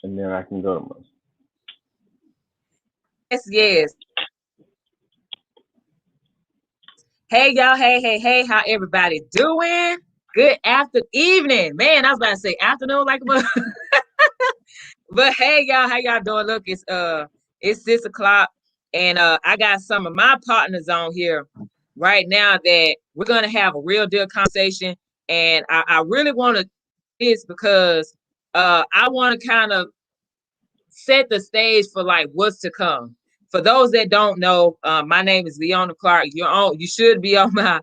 and then I can go to my. Yes, yes. Hey y'all, hey, how everybody doing? Good after evening. Man, I was about to say afternoon like a mother. But hey y'all, how y'all doing? Look, it's 6 o'clock, and I got some of my partners on here right now that we're gonna have a real deal conversation. And I really want to this because I want to kind of set the stage for like what's to come. For those that don't know, my name is Leona Clark. You should be on my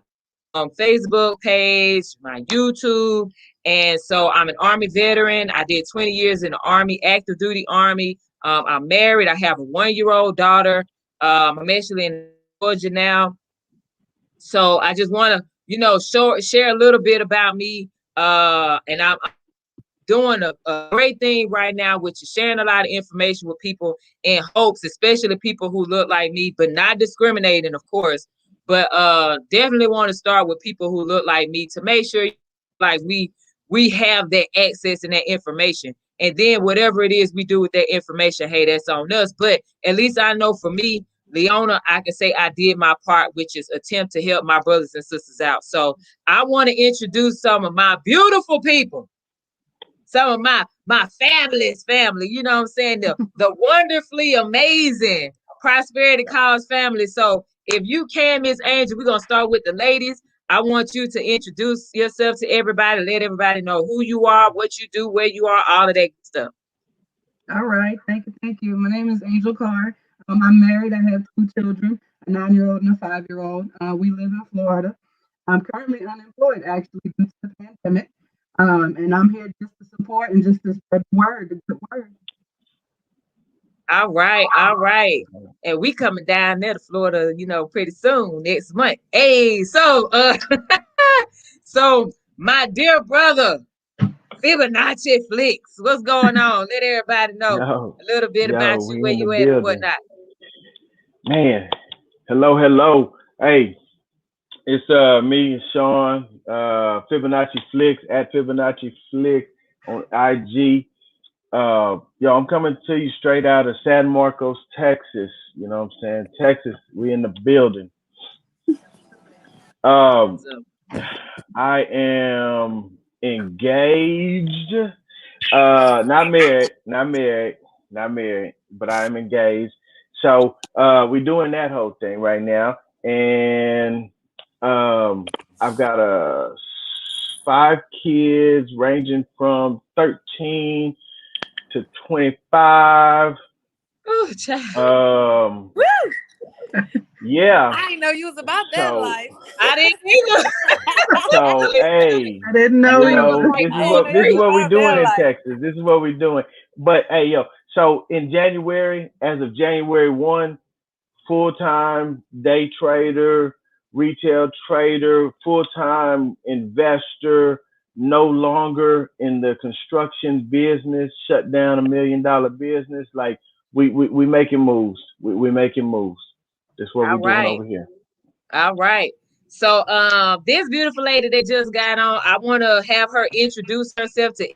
Facebook page, my YouTube. And so I'm an Army veteran. I did 20 years in the Army, active duty Army. I'm married. I have a 1-year-old daughter. I'm actually in Georgia now. So I just want to, share a little bit about me. And I'm doing a great thing right now, which is sharing a lot of information with people in hopes, especially people who look like me, but not discriminating, of course. But definitely want to start with people who look like me to make sure like we have that access and that information. And then whatever it is we do with that information, hey, that's on us. But at least I know for me, Leona, I can say I did my part, which is attempt to help my brothers and sisters out. So I want to introduce some of my beautiful people, some of my family's family, you know what I'm saying? The wonderfully amazing Prosperity Cause family. So if you can, Miss Angel, we're gonna start with the ladies. I want you to introduce yourself to everybody, let everybody know who you are, what you do, where you are, all of that stuff. All right, thank you. My name is Angel Carr. I'm married. I have two children, a 9-year-old and a 5-year-old. We live in Florida. I'm currently unemployed, actually, due to the pandemic. And I'm here just to support and just to spread the good word. All right, all right. And we coming down there to Florida, pretty soon, next month. Hey, so my dear brother, Fibonacci Flicks. What's going on? Let everybody know Yo, a little bit about yo, you, we where in the you at, and building, whatnot. man. Hello, hello. Hey, it's me, Sean, Fibonacci Flicks at Fibonacci Flicks on IG. Yo, I'm coming to you straight out of San Marcos, Texas. You know what I'm saying? Texas, we in the building. Um, So, I am engaged. Not married, not married, but I am engaged. So we're doing that whole thing right now, and I've got 5 kids ranging from 13 to 25. oh, child. Um, Woo! yeah. I didn't know you was about that So life. I didn't either. so hey, I didn't know you he was know, Like this like is I didn't all know what you this is was three. what we about doing that in life. Texas. This is what we doing. But hey, yo, so in January, as of January 1, full time day trader, retail trader, full time investor, no longer in the construction business, shut down $1 million business. Like we making moves. We making moves. That's what all we doing right, over here. all right. So this beautiful lady that just got on, I want to have her introduce herself to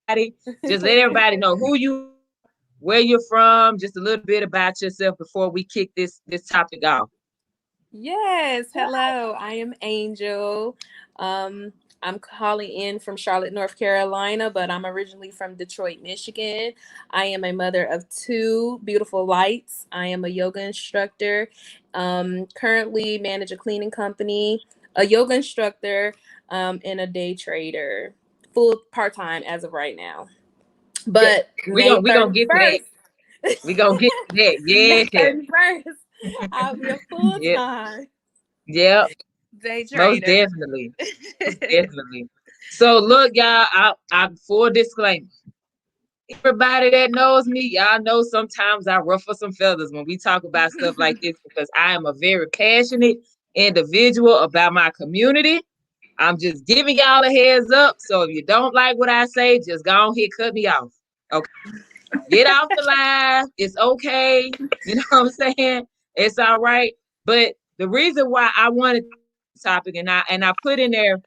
everybody. Just let everybody know who you are, where you're from, just a little bit about yourself before we kick this topic off. Yes, hello. I am Angel. Um, I'm calling in from Charlotte, North Carolina, but I'm originally from Detroit, Michigan. I am a mother of two beautiful lights. I am a yoga instructor. Currently manage a cleaning company, a yoga instructor, and a day trader. Full part time as of right now. Yeah, But May we gonna get to that. 31st, We gonna get to that. May Yeah. 31st, I'll be a full Yep. time Yep. day Most trader. definitely. Most definitely. So look, y'all, I full disclaimer. Everybody that knows me, y'all know sometimes I ruffle some feathers when we talk about stuff like this because I am a very passionate individual about my community. I'm just giving y'all a heads up. So if you don't like what I say, just go on here, cut me off. Okay. Get off the line. It's okay. You know what I'm saying? It's all right. But the reason why I wanted this topic and I put in there,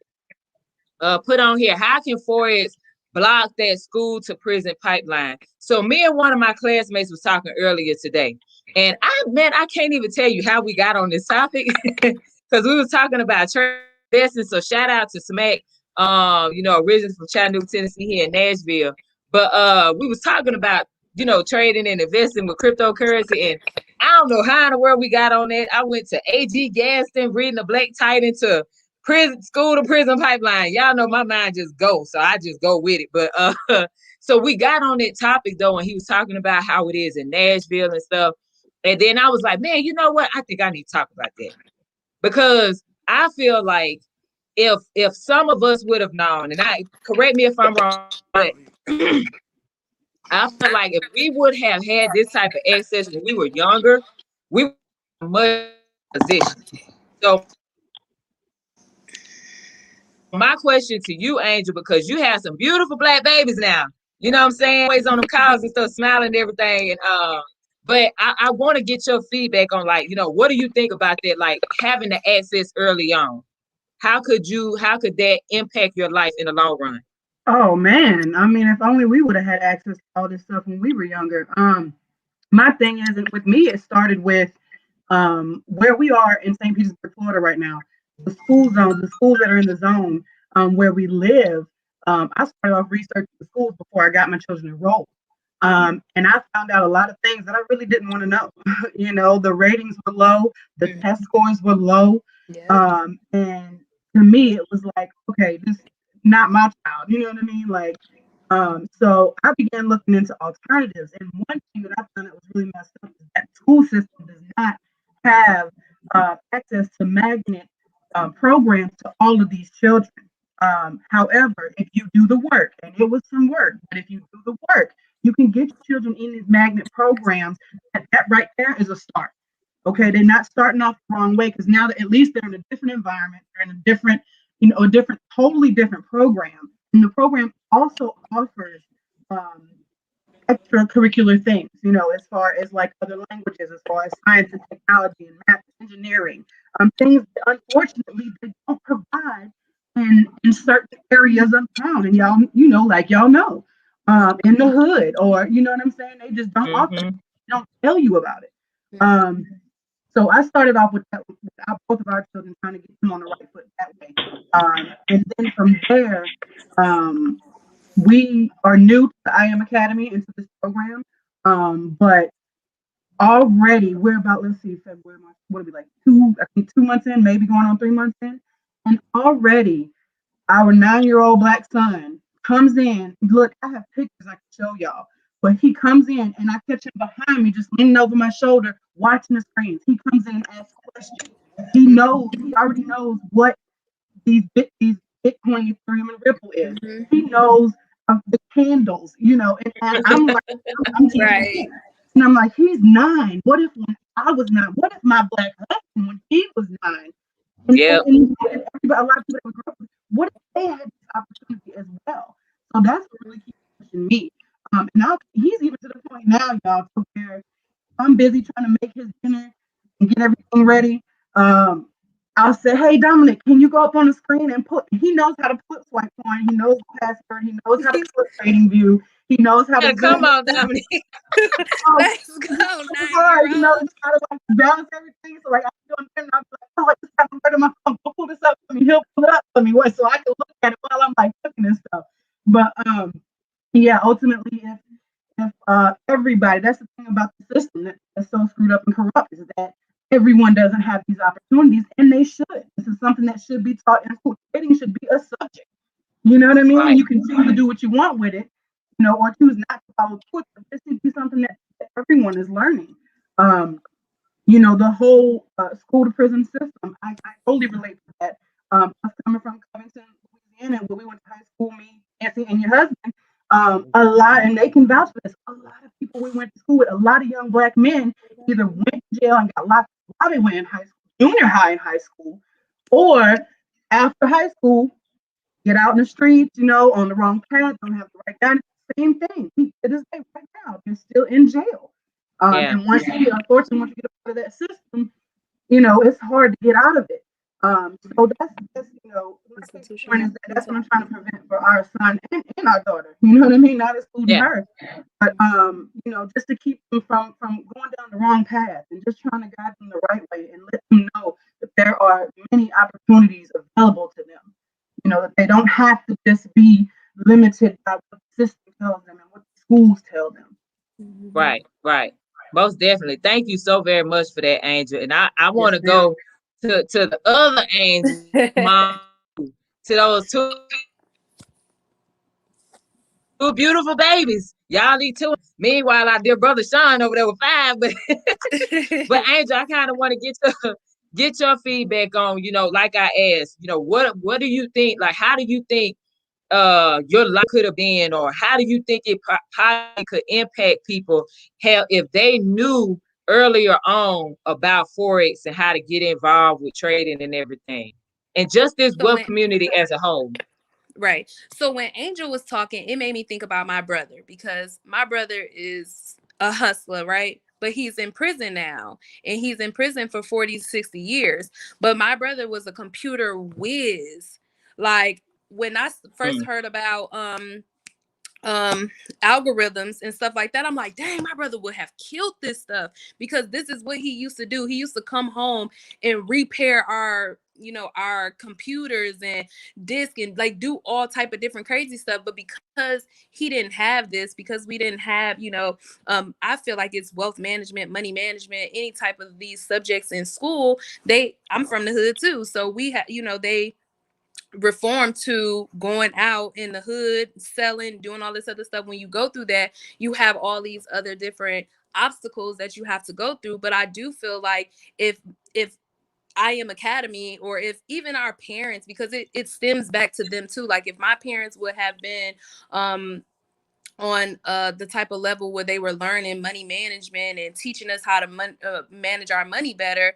put on here, how can Forex block that school to prison pipeline. So me and one of my classmates was talking earlier today, and I can't even tell you how we got on this topic because we was talking about church investing. So shout out to Smack, originally from Chattanooga, Tennessee, here in Nashville. But we was talking about trading and investing with cryptocurrency, and I don't know how in the world we got on that. I went to A.G. Gaston reading the Black Titan to school to prison pipeline. Y'all know my mind just goes, so I just go with it. But so we got on that topic though, and he was talking about how it is in Nashville and stuff. And then I was like, man, you know what? I think I need to talk about that because I feel like if some of us would have known, and I correct me if I'm wrong, but I feel like if we would have had this type of access when we were younger, we would have much position. So my question to you, Angel, because you have some beautiful Black babies now. You know what I'm saying? Always on them calls and stuff, smiling and everything. And but I want to get your feedback on what do you think about that? Like having the access early on. How could that impact your life in the long run? Oh man, I mean, if only we would have had access to all this stuff when we were younger. My thing is, and with me, it started with where we are in St. Petersburg, Florida right now. The school zones, the schools that are in the zone where we live. I started off researching the schools before I got my children enrolled. And I found out a lot of things that I really didn't want to know. The ratings were low, the test scores were low. Yeah. And to me, it was like, okay, this is not my child. You know what I mean? Like, so I began looking into alternatives. And one thing that I found that was really messed up is that school system does not have access to magnet programs to all of these children. However, if you do the work, and it was some work, but if you do the work, you can get your children in these magnet programs. That right there is a start. Okay, they're not starting off the wrong way because now that at least they're in a different environment, they're in a different, totally different program. And the program also offers extracurricular things, as far as like other languages, as far as science and technology and math and engineering, things that unfortunately they don't provide in certain areas of town. And y'all know, in the hood, or you know what I'm saying? They just don't offer, don't tell you about it. So I started off with that, with both of our children, trying to get them on the right foot that way. And then from there, we are new to the IM Academy into this program, but already we're about, let's see, February, March, what are we, like 2 months in, maybe going on 3 months in, and already our 9-year-old black son comes in. Look, I have pictures I can show y'all, but he comes in and I catch him behind me, just leaning over my shoulder, watching the screens. He comes in and asks questions. He already knows what these Bitcoin, Ethereum, and Ripple is. He knows the candles, and I'm like, I'm Right. and I'm like, he's 9. What if when I was 9? What if my black husband when he was 9? And, Yep. and a lot of people that we grew up with, what if they had this opportunity as well? So that's what really keeps pushing me. And now he's even to the point now, y'all, to where I'm busy trying to make his dinner and get everything ready. I'll say, hey, Dominic, can you go up on the screen and he knows how to put swipe coin. He knows the password. He knows how to put trading view. He knows how to Come on, Dominic. Let's go, 9-year-old. Just how to like balance everything. So like I'm doing it, and I'm like, oh, I just have to write on my phone. Go pull this up for me. He'll pull it up for me, so I can look at it while I'm like cooking and stuff. But yeah, ultimately, if everybody, that's the thing about the system that's so screwed up and corrupt, is that everyone doesn't have these opportunities, and they should. This is something that should be taught in school. Trading should be a subject. You know what I mean? Right. You can choose to do what you want with it, or choose not to follow through. This should be something that everyone is learning. The whole school to prison system, I totally relate to that. Us coming from Covington, Louisiana, where we went to high school, me, Nancy, and your husband, a lot, and they can vouch for this, a lot of people we went to school with, a lot of young black men either went to jail and got locked up while they went in high school, junior high and high school, or after high school, get out in the streets, on the wrong path, don't have the right guidance. Same thing. To this day, right now, they're still in jail. And unfortunately, once you get out of that system, it's hard to get out of it. So that's the Point is that that's what I'm trying to prevent for our son and our daughter. You know what I mean? Not excluding Yeah. her, but just to keep them from going down the wrong path and just trying to guide them the right way and let them know that there are many opportunities available to them. That they don't have to just be limited by what the system tells them and what the schools tell them. Right, right. Most definitely. Thank you so very much for that, Angel. And I Yes, want to ma'am. go to the other Angel, mom, to those two beautiful babies. Y'all need two. Meanwhile, our dear brother Sean over there with 5. But Angel, I kind of want to get your feedback on, like I asked, what do you think? Like, how do you think your life could have been, or how do you think it probably could impact people if they knew earlier on about Forex and how to get involved with trading and everything, and just this So wealth community as a whole? Right. So when Angel was talking, it made me think about my brother, because my brother is a hustler, right? But he's in prison now, and he's in prison for 40, 60 years. But my brother was a computer whiz. Like, when I first heard about algorithms and stuff like that, I'm like, dang, my brother would have killed this stuff, because this is what he used to do. He used to come home and repair our computers and disk, and like do all type of different crazy stuff. But because he didn't have this, because we didn't have, I feel like it's wealth management, money management, any type of these subjects in school. I'm from the hood too, so we have, they reform to going out in the hood, selling, doing all this other stuff. When you go through that, you have all these other different obstacles that you have to go through. But I do feel like if I Am Academy, or if even our parents, because it stems back to them too. Like, if my parents would have been on the type of level where they were learning money management and teaching us how to manage our money better,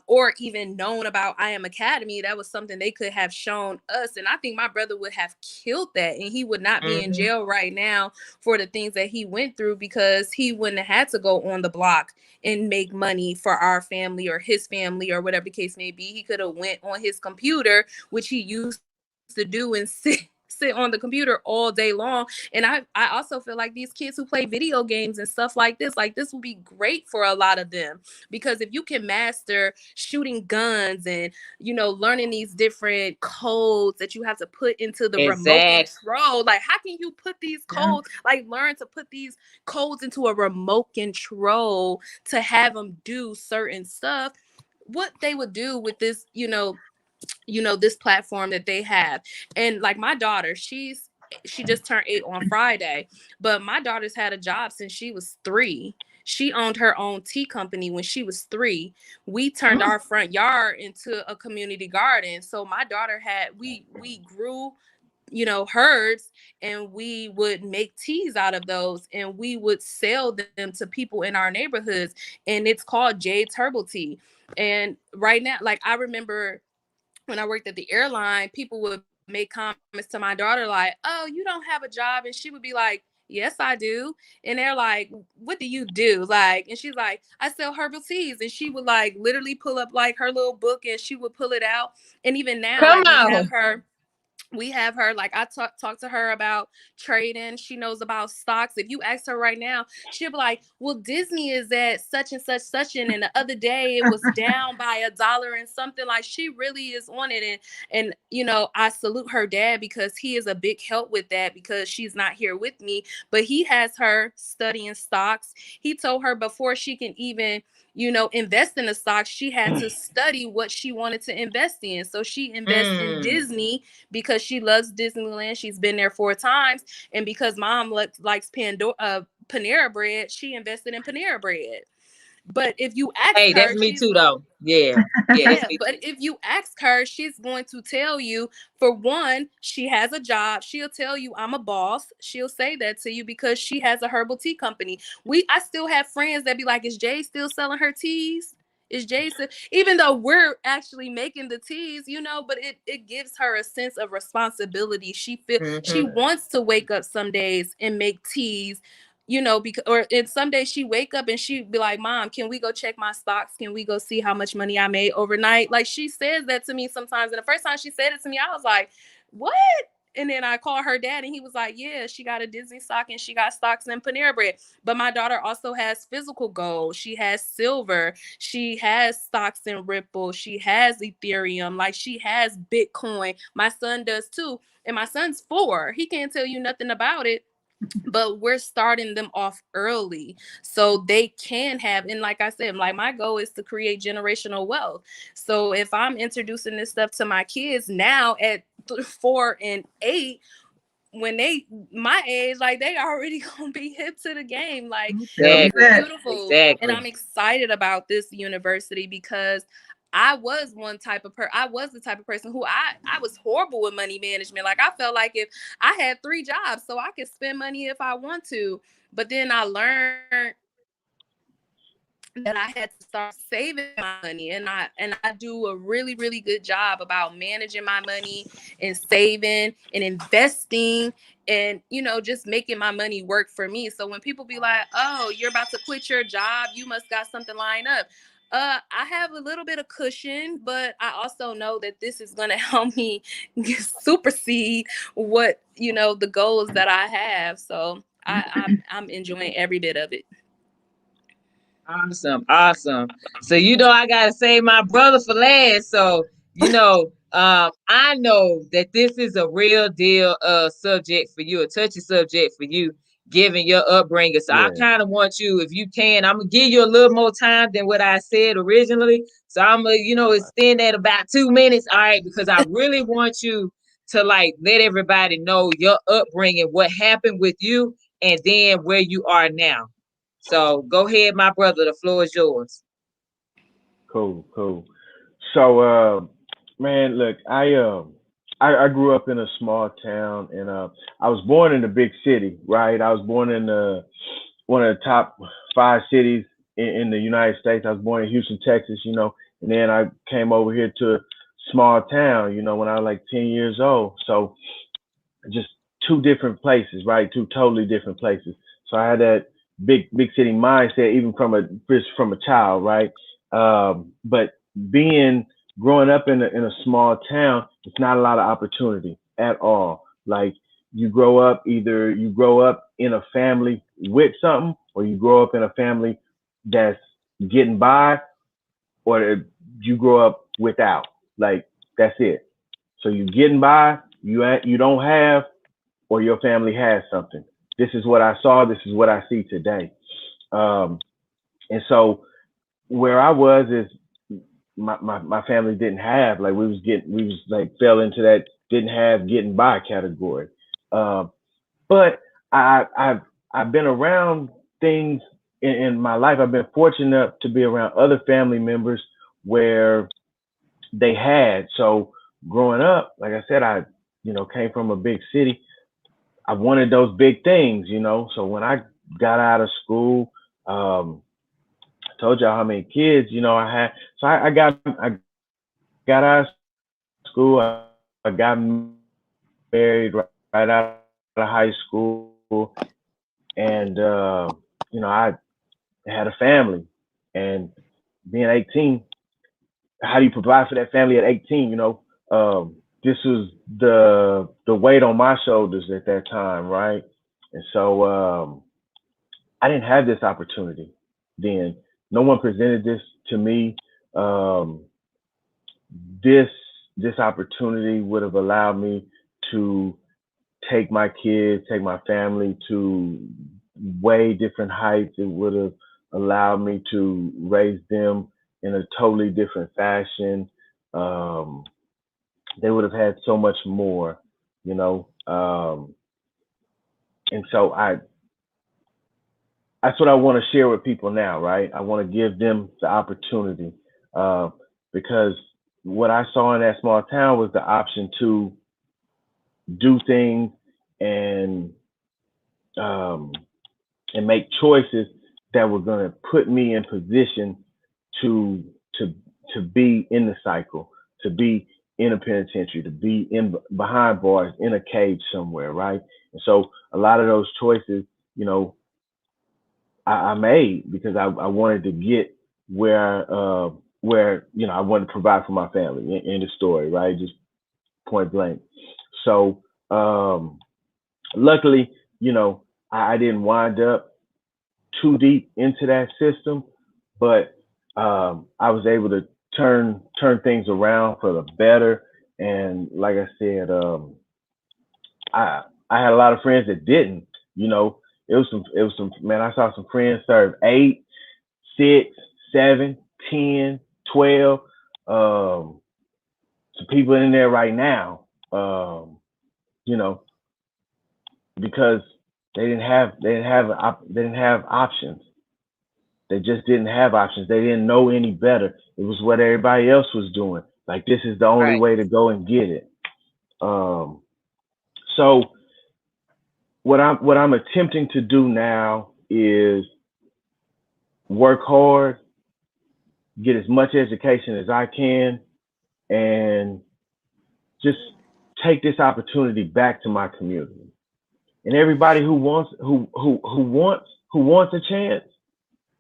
or even known about I Am Academy, that was something they could have shown us. And I think my brother would have killed that, and he would not be in jail right now for the things that he went through, because he wouldn't have had to go on the block and make money for our family or his family or whatever the case may be. He could have went on his computer, which he used to do, and sit on the computer all day long. And I also feel like these kids who play video games and stuff like this will be great for a lot of them, because if you can master shooting guns and learning these different codes that you have to put into the remote control, like, how can you put these codes, like, learn to put these codes into a remote control to have them do certain stuff? What they would do with this, this platform that they have. And like, my daughter, she just turned 8 on Friday, but my daughter's had a job since she was 3. She owned her own tea company when she was 3. We turned our front yard into a community garden. So my daughter we grew herbs, and we would make teas out of those, and we would sell them to people in our neighborhoods. And it's called Jade's Herbal Tea. And right now, like, I remember when I worked at the airline, people would make comments to my daughter like, "Oh, you don't have a job," and she would be like, "Yes, I do." And they're like, "What do you do?" Like, and she's like, "I sell herbal teas." And she would like literally pull up like her little book, and she would pull it out. And even now, Come like, on. we have her, like, I talk to her about trading. She knows about stocks. If you ask her right now, she'll be like, "Well, Disney is at such and such, and the other day it was down by $1 and something." Like, she really is on it. And I salute her dad, because he is a big help with that, because she's not here with me, but he has her studying stocks. He told her before she can even invest in the stocks, she had to study what she wanted to invest in. So she invests in Disney because she loves Disneyland. She's been there 4 times. And because mom likes Panera bread, she invested in Panera bread. But if you ask Hey, her, that's me too, though. Yeah. yeah, but if you ask her, she's going to tell you, for one, she has a job. She'll tell you, "I'm a boss." She'll say that to you because she has a herbal tea company. I still have friends that be like, "Is Jay still selling her teas? Is Jay still," even though we're actually making the teas, but it gives her a sense of responsibility. She wants to wake up some days and make teas you know, because or and some days she wake up and she'd be like, Mom, can we go check my stocks? Can we go see how much money I made overnight? Like she says that to me sometimes. And the first time she said it to me, I was like, what? And then I called her dad and he was like, yeah, she got a Disney stock and she got stocks in Panera Bread. But my daughter also has physical gold. She has silver. She has stocks in Ripple. She has Ethereum. Like she has Bitcoin. My son does too. And my son's 4. He can't tell you nothing about it, but we're starting them off early so they can have, and like I said, like my goal is to create generational wealth. So if I'm introducing this stuff to my kids now at 4 and 8, when they my age, like they already gonna be hip to the game. Like it's beautiful. And I'm excited about this university because I was the type of person who I was horrible with money management. Like I felt like if I had 3 jobs so I could spend money if I want to. But then I learned that I had to start saving my money, and I do a really, really good job about managing my money and saving and investing and, you know, just making my money work for me. So when people be like, oh, you're about to quit your job, you must got something lined up. I have a little bit of cushion, but I also know that this is going to help me supersede what, you know, the goals that I have. So I'm enjoying every bit of it. Awesome. So, you know, I gotta save my brother for last. So, you know, I know that this is a real deal subject for you, a touchy subject for you, given your upbringing. So I kind of want you, if you can, I'm gonna give you a little more time than what I said originally. So I'm gonna, you know, extend that about 2 minutes. All right, because I really want you to like let everybody know your upbringing, what happened with you, and then where you are now. So go ahead, my brother. The floor is yours. Cool, cool. So, man, look, I grew up in a small town, and I was born in a big city, right? I was born in one of the top 5 cities in the United States. I was born in Houston, Texas, you know, and then I came over here to a small town, you know, when I was like 10 years old. So just 2 different places, right? 2 totally different places. So I had that big city mindset, even from a child, right? But being growing up in a small town, it's not a lot of opportunity at all. Like either you grow up in a family with something, or you grow up in a family that's getting by, or you grow up without. Like that's it. So you getting by, you don't have, or your family has something. This is what I saw. This is what I see today. Um, and so where I was is my family didn't have, like we was like fell into that didn't have getting by category. Um, but I've been around things in my life. I've been fortunate to be around other family members where they had. So growing up, like I said, I came from a big city. I wanted those big things, you know. So when I got out of school, I told y'all how many kids, you know, I had. So I got out of school. I got married right out of high school, and I had a family. And being 18, how do you provide for that family at 18? This was the weight on my shoulders at that time, right? And so I didn't have this opportunity then. No one presented this to me. Um, this this opportunity would have allowed me to take my kids, take my family to way different heights. It would have allowed me to raise them in a totally different fashion. Um, they would have had so much more, you know. And so that's what I want to share with people now, right? I want to give them the opportunity uh, because what I saw in that small town was the option to do things and um, and make choices that were going to put me in position to to to be in the cycle, to be in a penitentiary, to be in behind bars in a cage somewhere, right? And so a lot of those choices, you know, I made because I wanted to get where I wanted to provide for my family in the story, right? Just point blank. So luckily, I didn't wind up too deep into that system, but I was able to turn things around for the better. And like I said, I I had a lot of friends that didn't. It was some man. I saw some friends serve 8, 6, 7, 10, 12. Some people in there right now. You know, because they didn't have options. They just didn't have options. They didn't know any better. It was what everybody else was doing. Like this is the only Right. way to go and get it. Um, so what I'm attempting to do now is work hard, get as much education as I can, and just take this opportunity back to my community. And everybody who wants a chance,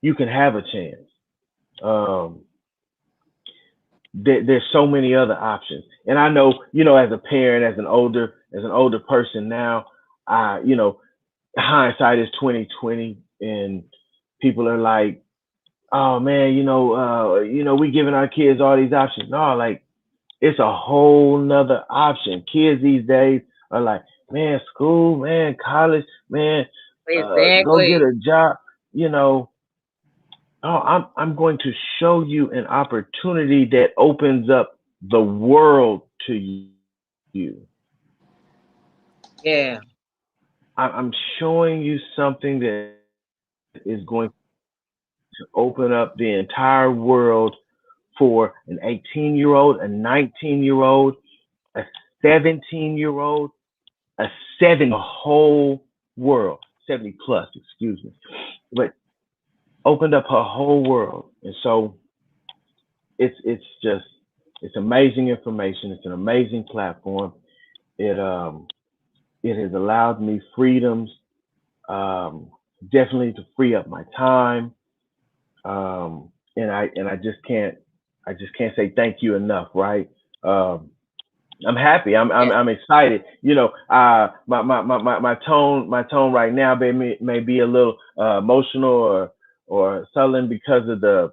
you can have a chance. Um, there's so many other options, and I know, as a parent, as an older person now, hindsight is 2020, and people are like, oh man, we giving our kids all these options. No, like it's a whole nother option. Kids these days are like, man, school, man, college, man, go get Exactly. a job. You know, oh, I'm going to show you an opportunity that opens up the world to you. Yeah. I'm showing you something that is going to open up the entire world for an 18-year-old, a 19-year-old, a 17-year-old, a the whole world, 70 plus, excuse me, but opened up her whole world. And so it's amazing information. It's an amazing platform. It has allowed me freedoms, um, definitely to free up my time. And I just can't say thank you enough, right? Um, I'm happy. I'm Yeah. I'm excited. My tone right now may be a little emotional or sullen because of the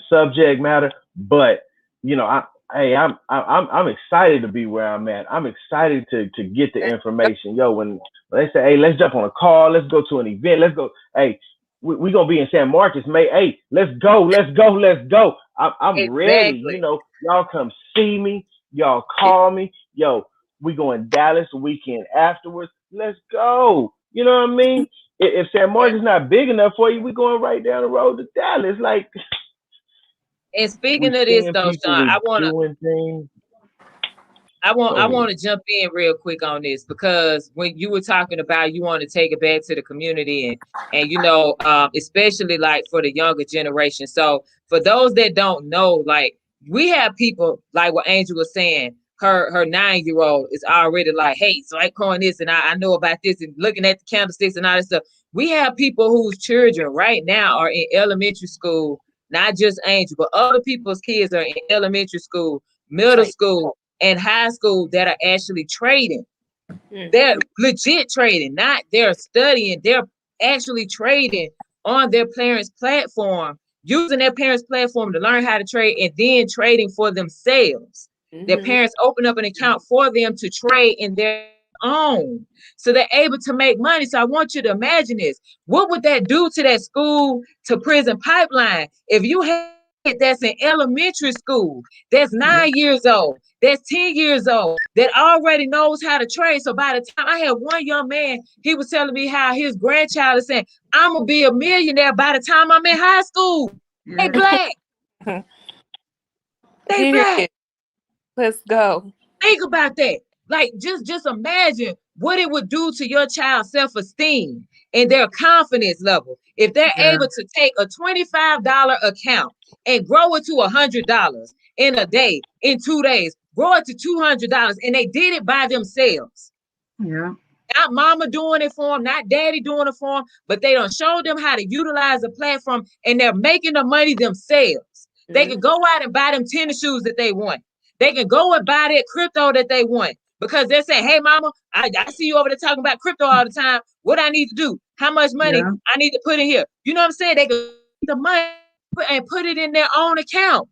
subject matter, but I'm excited to be where I'm at. I'm excited to get the That's information. Yo, when they say, hey, let's jump on a call, let's go to an event, let's go. Hey, we gonna be in San Marcos May 8th. Let's go, let's go, let's go. I'm ready. exactly. Y'all come see me. Y'all call me. Yo, we going Dallas the weekend afterwards. Let's go. You know what I mean? If San Yeah. Marcos is not big enough for you, we going right down the road to Dallas. Like And we speaking of this seeing though, people, Sean, we doing things. I Go want ahead. to jump in real quick on this because when you were talking about you want to take it back to the community and especially like for the younger generation. So for those that don't know, like we have people like what Angel was saying, her 9-year-old is already like, hey, so I coin this and I know about this and looking at the candlesticks and all that stuff. We have people whose children right now are in elementary school, not just Angel, but other people's kids are in elementary school, middle Trade. school, and high school that are actually trading. Mm. They're legit trading, not they're studying, they're actually trading on their parents' platform, using their parents' platform to learn how to trade and then trading for themselves. Their Mm-hmm. parents open up an account for them to trade in their own. So they're able to make money. So I want you to imagine this. What would that do to that school to prison pipeline if you had that's in elementary school, that's Yeah. 9 years old, that's 10 years old, that already knows how to trade. So by the time I had one young man, he was telling me how his grandchild is saying, I'm gonna be a millionaire by the time I'm in high school. They Yeah. black, they black. Period. Let's go. Think about that. Like just imagine what it would do to your child's self-esteem and their confidence level if they're Yeah. able to take a $25 account and grow it to $100 in a day, in 2 days, grow it to $200, and they did it by themselves. Yeah. Not mama doing it for them, not daddy doing it for them, but they don't show them how to utilize the platform, and they're making the money themselves. They can go out and buy them tennis shoes that they want. They can go and buy that crypto that they want because they're saying, hey, mama, I see you over there talking about crypto all the time. What I need to do? How much money I need to put in here? You know what I'm saying? They can take the money and put it in their own account.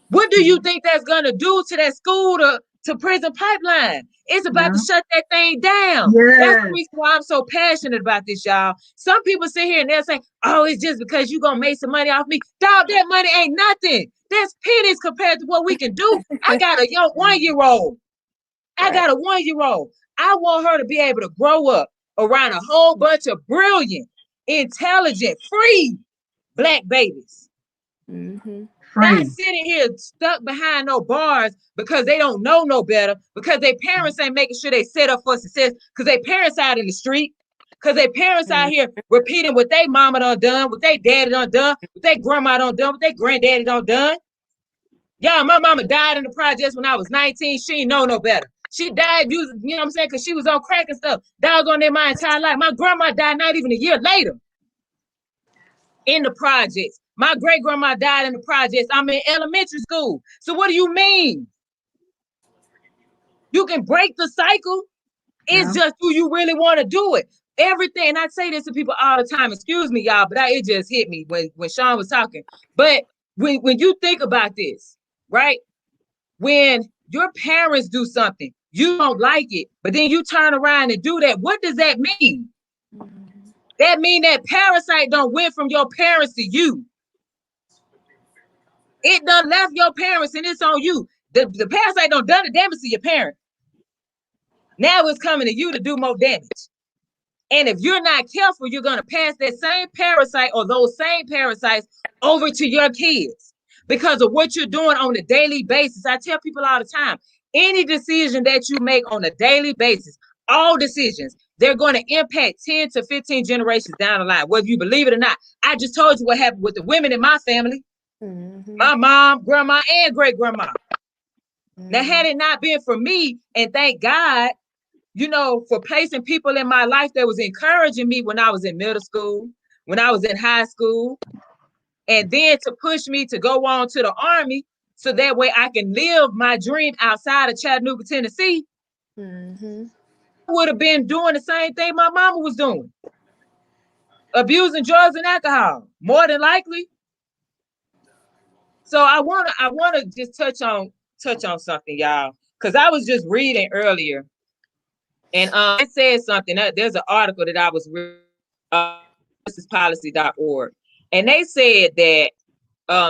What do you think that's going to do to that school to prison pipeline? It's about to shut that thing down. That's the reason why I'm so passionate about this, y'all. Some people sit here and they'll say, oh, it's just because you're going to make some money off me. Dog, that money ain't nothing. That's pennies compared to what we can do. I got a young 1-year-old. I got a 1-year-old. I want her to be able to grow up around a whole bunch of brilliant, intelligent, free Black babies. Not sitting here stuck behind no bars because they don't know no better, because their parents ain't making sure they set up for success, because their parents out in the street, because their parents out here repeating what they mama done, what they daddy done, what they grandma done, what they granddaddy done. Y'all, my mama died in the projects when I was 19. She ain't know no better. She died using, you know what I'm saying, because she was on crack and stuff. Doggone there my entire life. My grandma died not even a year later in the projects. My great-grandma died in the projects. I'm in elementary school. So what do you mean? You can break the cycle. It's just, do you really want to do it? Everything, and I say this to people all the time, excuse me, y'all, but it just hit me when Sean was talking. But when you think about this, right? When your parents do something, you don't like it, but then you turn around and do that, what does that mean? That means that parasite don't went from your parents to you. It done left your parents and it's on you. The parasite done the damage to your parent. Now it's coming to you to do more damage. And if you're not careful, you're going to pass that same parasite or those same parasites over to your kids because of what you're doing on a daily basis. I tell people all the time, any decision that you make on a daily basis, all decisions, they're going to impact 10 to 15 generations down the line, whether you believe it or not. I just told you what happened with the women in my family. My mom, grandma, and great-grandma. Now, had it not been for me, and thank God, you know, for placing people in my life that was encouraging me when I was in middle school, when I was in high school, and then to push me to go on to the Army so that way I can live my dream outside of Chattanooga, Tennessee, I would have been doing the same thing my mama was doing. Abusing drugs and alcohol, more than likely. So I wanna just touch on something, y'all, because I was just reading earlier, and it said something. There's an article that I was reading, justicepolicy.org, and they said that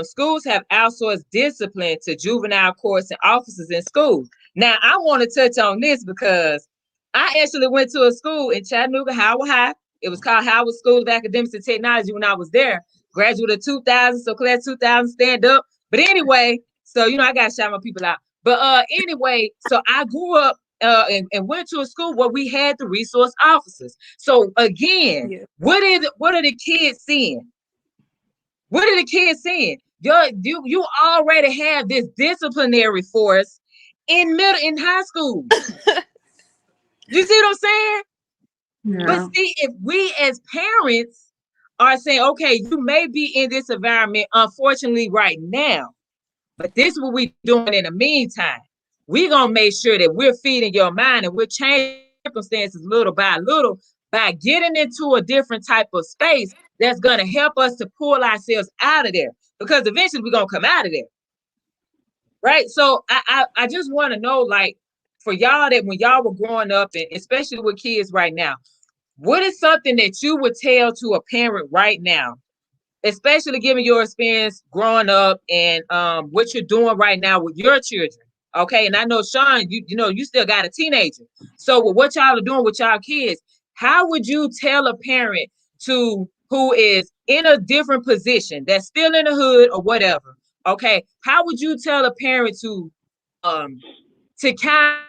schools have outsourced discipline to juvenile courts and officers in schools. Now I want to touch on this because I actually went to a school in Chattanooga, Howard High. It was called Howard School of Academics and Technology when I was there. Graduate of 2000, so class 2000, stand up. But anyway, so, you know, I got to shout my people out. But anyway, so I grew up and went to a school where we had the resource officers. So again, what are the kids seeing? What are the kids seeing? You already have this disciplinary force in high school. You see what I'm saying? Yeah. But see, if we as parents are saying, okay, you may be in this environment, unfortunately, right now, but this is what we're doing in the meantime. We're going to make sure that we're feeding your mind and we're changing circumstances little by little by getting into a different type of space that's going to help us to pull ourselves out of there, because eventually we're going to come out of there. Right? So I just want to know, like, for y'all, that when y'all were growing up, and especially with kids right now, what is something that you would tell to a parent right now, especially given your experience growing up and what you're doing right now with your children? Okay, and I know, Sean, you know, you still got a teenager. So with what y'all are doing with y'all kids, how would you tell a parent who is in a different position, that's still in the hood or whatever? Okay, how would you tell a parent to kind of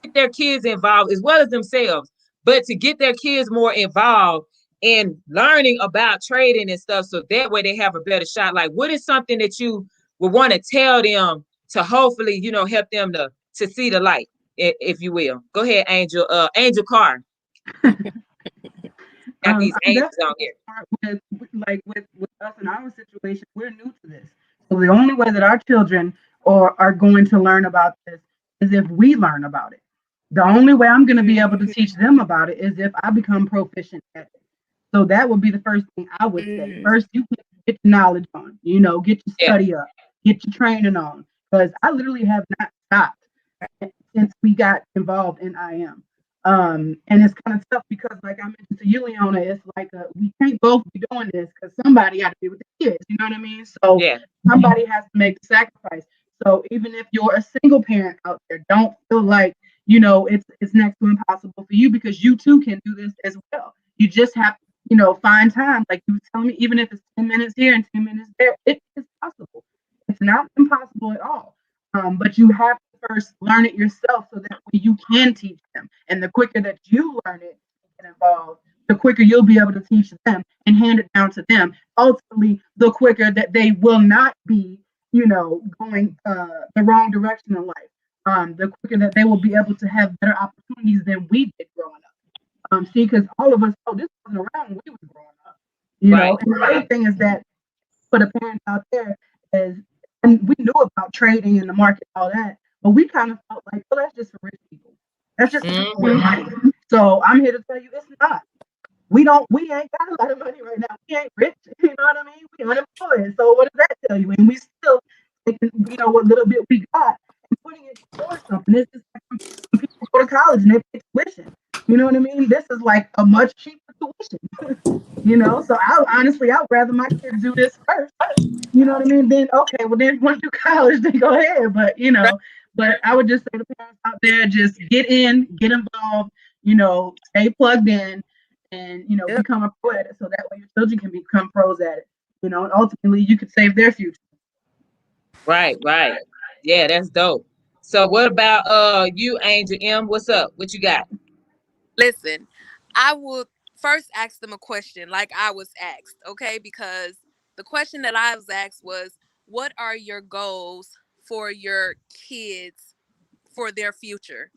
get their kids involved as well as themselves, but to get their kids more involved in learning about trading and stuff, so that way they have a better shot? Like, what is something that you would want to tell them to hopefully, help them to see the light, if you will. Go ahead, Angel. Angel Carr. Got these I'm angels definitely on here. start with us in our situation. We're new to this, so the only way that our children are going to learn about this is if we learn about it. The only way I'm going to be able to teach them about it is if I become proficient at it. So that would be the first thing I would say. First, you get your knowledge on, get your Yeah. study up, get your training on, because I literally have not stopped since we got involved in IM. And it's kind of tough because, like I mentioned to you, Leona, it's like we can't both be doing this because somebody got to be with the kids. You know what I mean? So Yeah. somebody has to make the sacrifice. So even if you're a single parent out there, don't feel like it's next to impossible for you because you too can do this as well. You just have to find time. Like you were telling me, even if it's 10 minutes here and 10 minutes there, it is possible. It's not impossible at all. But you have to first learn it yourself so that way you can teach them. And the quicker that you learn it and get involved, the quicker you'll be able to teach them and hand it down to them. Ultimately, the quicker that they will not be, going the wrong direction in life. The quicker that they will be able to have better opportunities than we did growing up. See, because all of us know this wasn't around when we were growing up. Right. And the other thing is that for the parents out there is, and we knew about trading in the market, all that, but we kind of felt like, oh, that's just for rich people. That's just for people with money. So I'm here to tell you, it's not. We ain't got a lot of money right now. We ain't rich. You know what I mean? We unemployed. So what does that tell you? And we still taking, what little bit we got and putting it towards something. This is like when people go to college and they pay tuition. You know what I mean? This is like a much cheaper tuition. So I'd rather my kids do this first. You know what I mean? Then okay, well then want to do college, then go ahead. But I would just say to parents out there, just get in, get involved, stay plugged in, and become a pro at it, so that way your children can become pros at it. And ultimately you could save their future. Right. Right. Yeah, that's dope. So what about you, Angel M? What's up? What you got? Listen, I would first ask them a question like I was asked, okay? Because the question that I was asked was, what are your goals for your kids for their future?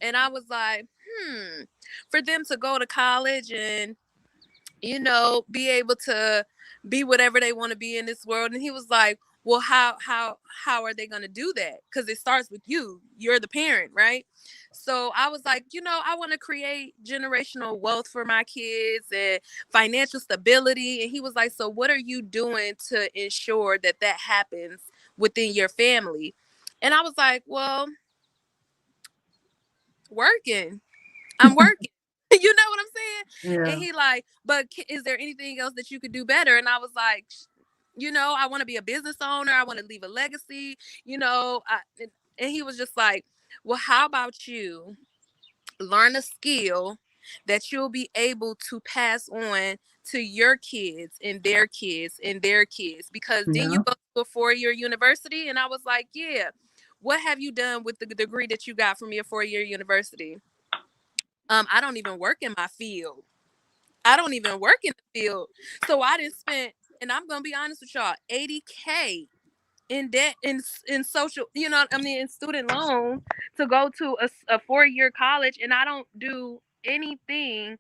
And I was like, for them to go to college and, be able to be whatever they want to be in this world. And he was like, well, how are they going to do that? Because it starts with you. You're the parent, right? So I was like, I want to create generational wealth for my kids and financial stability. And he was like, so what are you doing to ensure that that happens within your family? And I was like, well, working. I'm working. You know what I'm saying? Yeah. And he like, but is there anything else that you could do better? And I was like, I want to be a business owner. I want to leave a legacy. And he was just like, well, how about you learn a skill that you'll be able to pass on to your kids and their kids and their kids, because then you Yeah. go to a 4-year university. And I was like, yeah, what have you done with the degree that you got from your 4-year university? I don't even work in my field. I don't even work in the field. So I didn't spend, and I'm gonna be honest with y'all, $80K in debt in social, in student loan to go to a 4-year college, and I don't do anything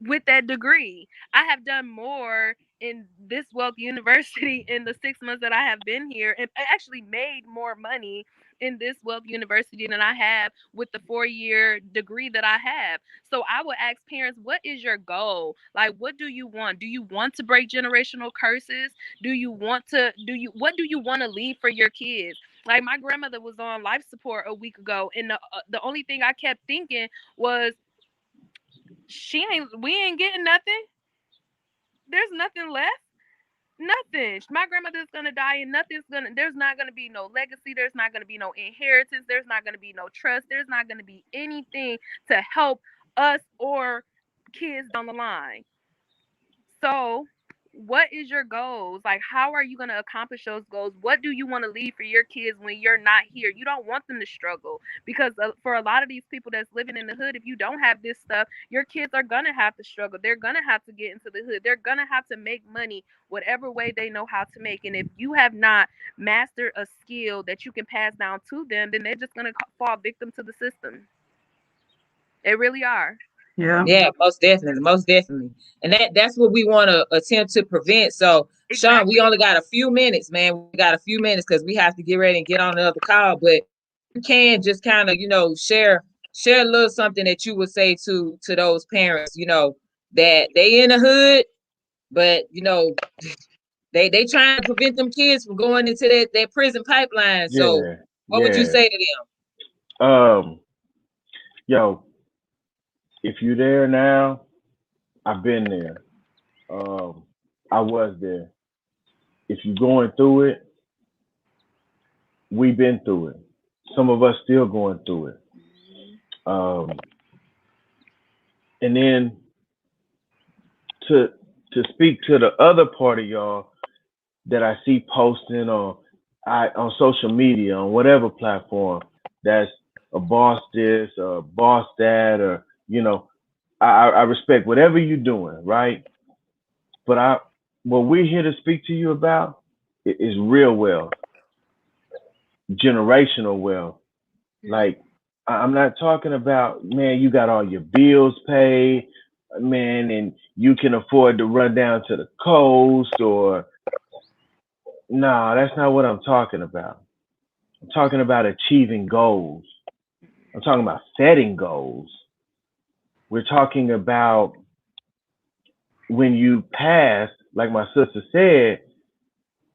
with that degree. I have done more in this Wealth University in the 6 months that I have been here, and I actually made more money in this Wealth University than I have with the 4-year degree that I have. So I would ask parents, what is your goal? Like, what do you want? Do you want to break generational curses? What do you want to leave for your kids? Like, my grandmother was on life support a week ago, and the only thing I kept thinking was, we ain't getting nothing. There's nothing left. Nothing. My grandmother's gonna die, and there's not gonna be no legacy. There's not gonna be no inheritance. There's not gonna be no trust. There's not gonna be anything to help us or kids down the line. So what is your goals? Like, how are you going to accomplish those goals? What do you want to leave for your kids when you're not here? You don't want them to struggle, because for a lot of these people that's living in the hood, if you don't have this stuff, your kids are going to have to struggle. They're going to have to get into the hood. They're going to have to make money whatever way they know how to make. And if you have not mastered a skill that you can pass down to them, then they're just going to fall victim to the system. They really are. Yeah. Yeah, most definitely, most definitely. And that's what we want to attempt to prevent. So, Sean, we Exactly. only got a few minutes, man. We got a few minutes because we have to get ready and get on the other call. But you can just kind of, share a little something that you would say to those parents, that they in the hood, but they trying to prevent them kids from going into that prison pipeline. So, Yeah, what would you yeah. say to them? Um, yo, if you're there now, I've been there. Um, I was there. If you're going through it, we've been through it. Some of us still going through it. Um, and then to speak to the other part of y'all that I see posting on social media on whatever platform, that's a boss this or boss that, or I respect whatever you're doing, right? But what we're here to speak to you about is real wealth, generational wealth. Like, I'm not talking about, man, you got all your bills paid, man, and you can afford to run down to the coast, or no, that's not what I'm talking about. I'm talking about achieving goals. I'm talking about setting goals. We're talking about when you pass, like my sister said,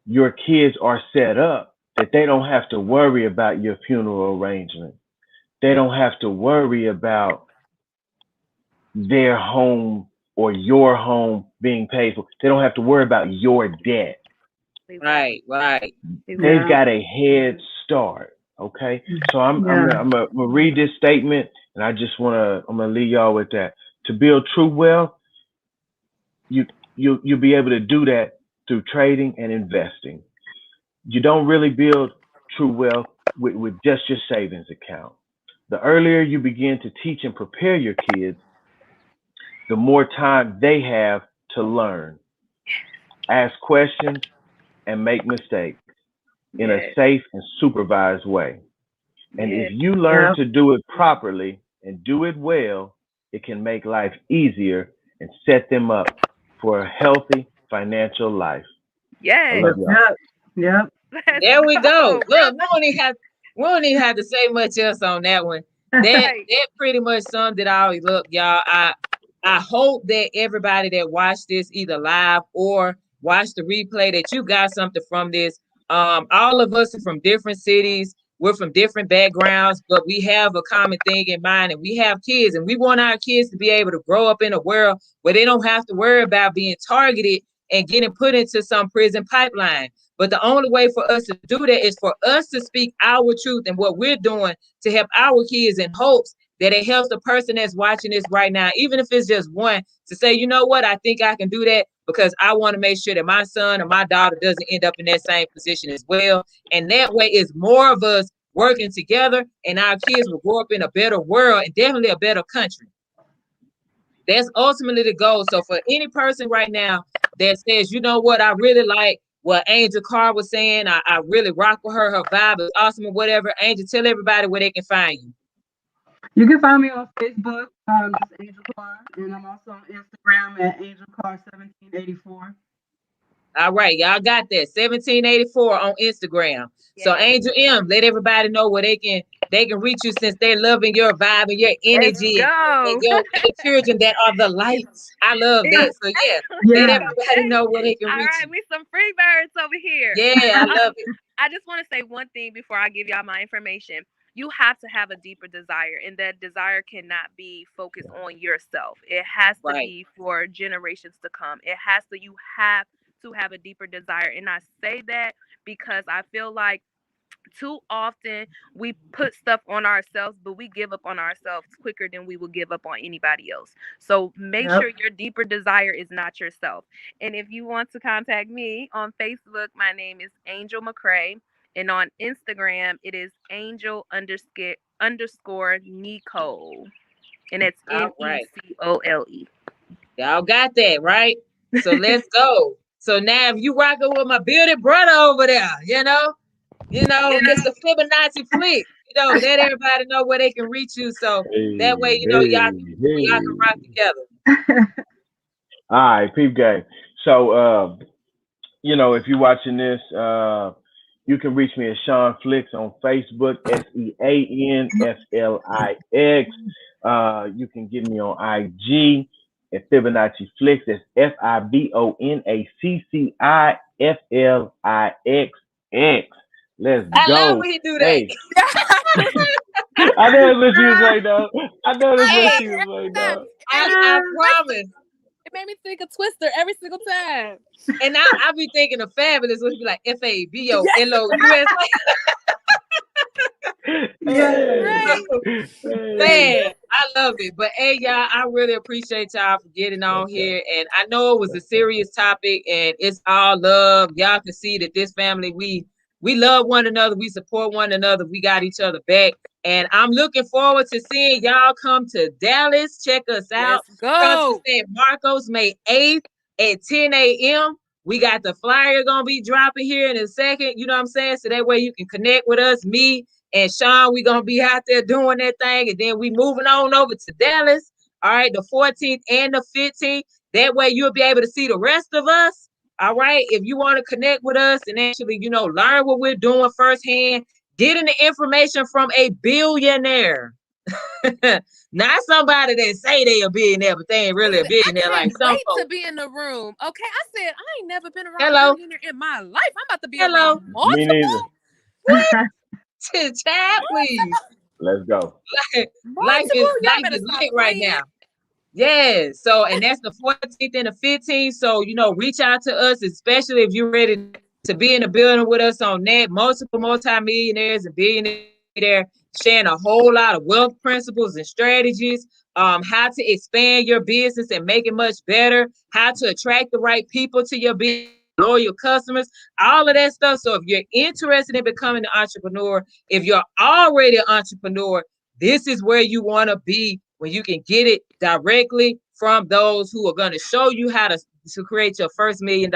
your kids are set up that they don't have to worry about your funeral arrangement. They don't have to worry about their home or your home being paid for. They don't have to worry about your debt. Exactly. Right, right. They've Yeah. Exactly. got a head start. Okay, so I'm Yeah. gonna read this statement, and I'm gonna leave y'all with that. To build true wealth, you you'll be able to do that through trading and investing. You don't really build true wealth with just your savings account. The earlier you begin to teach and prepare your kids, the more time they have to learn, ask questions, and make mistakes in a Yes. safe and supervised way. And if Yes. you learn Yeah. to do it properly and do it well, it can make life easier and set them up for a healthy financial life. I Yes. Yep. love y'all. Yep. Yep. Let's There we go. go, Look, brother. we don't even have to say much else on that one. That Right. that pretty much summed it all. Look, y'all, I hope that everybody that watched this either live or watched the replay, that you got something from this. All of us are from different cities. We're from different backgrounds, but we have a common thing in mind, and we have kids, and we want our kids to be able to grow up in a world where they don't have to worry about being targeted and getting put into some prison pipeline. But the only way for us to do that is for us to speak our truth and what we're doing to help our kids, in hopes that it helps the person that's watching this right now, even if it's just one, to say, you know what, I think I can do that because I want to make sure that my son or my daughter doesn't end up in that same position as well. And that way, it's more of us working together, and our kids will grow up in a better world and definitely a better country. That's ultimately the goal. So for any person right now that says, you know what, I really like what Angel Carr was saying, I really rock with her vibe is awesome or whatever. Angel, tell everybody where they can find you. You can find me on Facebook, just Angel Carr, and I'm also on Instagram at Angel Carr 1784. All right, y'all got that. 1784 on Instagram. So Yes. Angel M, let everybody know where they can reach you, since they're loving your vibe and your Let's energy, and go. your children that are the lights. I love that. So yeah, let Yeah. everybody Okay. know where they can All reach right. you. We some free birds over here. Yeah, I love it. I just want to say one thing before I give y'all my information. You have to have a deeper desire, and that desire cannot be focused on yourself. It has to Right. be for generations to come. You have to have a deeper desire. And I say that because I feel like too often we put stuff on ourselves, but we give up on ourselves quicker than we will give up on anybody else. So make Yep. sure your deeper desire is not yourself. And if you want to contact me on Facebook, my name is Angel McCrae. And on Instagram, it is Angel underscore Nicole. And it's All right. Necole. Y'all got that, right? So let's go. So now if you rocking with my bearded brother over there, it's the Fibonacci flick. Let everybody know where they can reach you. So that way, Hey, y'all hey, can rock together. all right, peep game. So, if you're watching this, you can reach me at Sean Flicks on Facebook, SeanFlix. You can get me on IG at Fibonacci Flicks. That's FIBONACCIFLIXX. Let's I love go. when he do that. Hey, I know that's what she was saying, though. I know that's what Hey, she was saying, though. I promise. it made me think of Twister every single time. And I be thinking of Fabulous, which be like FABOLOUS. Yes. Man, I love it. But hey, y'all, I really appreciate y'all for getting on here. And I know it was a serious topic, and it's all love. Y'all can see that this family, we love one another, we support one another, we got each other back. And I'm looking forward to seeing y'all come to Dallas. Check us out. Let's Come to go. San Marcos May 8th at 10 a.m. We got the flyer gonna be dropping here in a second. You know what I'm saying? So that way you can connect with us, me and Sean. We gonna be out there doing that thing, and then we moving on over to Dallas. All right, the 14th and the 15th. That way you'll be able to see the rest of us. All right, if you want to connect with us and actually, learn what we're doing firsthand, getting the information from a billionaire. Not somebody that say they a billionaire, but they ain't really a billionaire I like can't some wait folks. to be in the room. Okay, I said I ain't never been around Hello. a billionaire in my life. I'm about to be Hello. around Me neither. multiple. Chat, please. Let's go. Life is Y'all better stop lit right playing. now. Yeah. So, and that's the 14th and the 15th. So, reach out to us, especially if you're ready to be in the building with us on that. Multiple multimillionaires and billionaires there sharing a whole lot of wealth principles and strategies, how to expand your business and make it much better, how to attract the right people to your business, loyal customers, all of that stuff. So if you're interested in becoming an entrepreneur, if you're already an entrepreneur, this is where you want to be when you can get it directly from those who are going to show you how to create your first $1 million.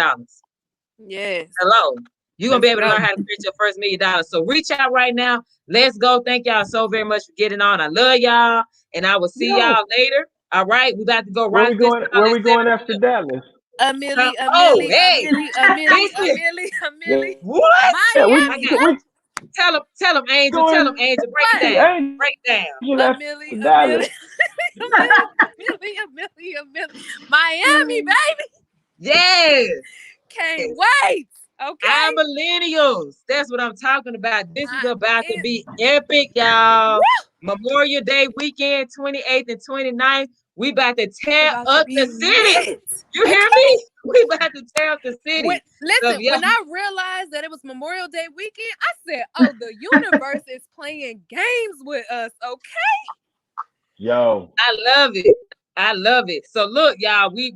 Yes. Hello. You're going to be able to learn how to create your first $1 million. So reach out right now. Let's go. Thank y'all so very much for getting on. I love y'all. And I will see y'all later. All right. We about to go Where rock we this. going? Where we going after Dallas? A milli. Hey. Listen. What? Yeah, Miami. we Tell him, Angel. going. Tell him, Angel. Break What? it down. Break down. A Dallas. A milli. Miami, baby. Yes. Can't wait. Okay. Our millennials. That's what I'm talking about. This is about to be epic, y'all. Memorial Day weekend, 28th and 29th. We about to tear up the city. You hear me? We about to tear up the city. When I realized that it was Memorial Day weekend, I said, "Oh, the universe is playing games with us." Okay. Yo. I love it. So look, y'all, we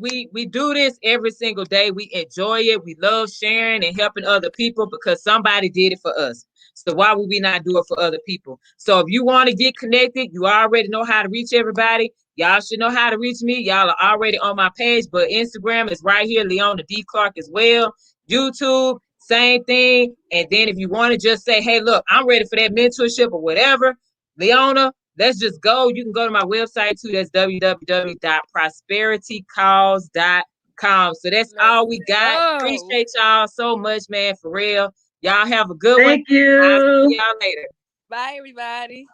do this every single day. We enjoy it. We love sharing and helping other people because somebody did it for us. So why would we not do it for other people? So if you want to get connected, you already know how to reach everybody. Y'all should know how to reach me. Y'all are already on my page, but Instagram is right here, Leona D. Clark as well. YouTube, same thing. And then if you want to just say, hey, look, I'm ready for that mentorship or whatever, Leona, let's just go. You can go to my website too. That's www.prosperitycalls.com. So that's all we got. Appreciate y'all so much, man, for real. Y'all have a good one. Thank you. I'll see y'all later. Bye, everybody.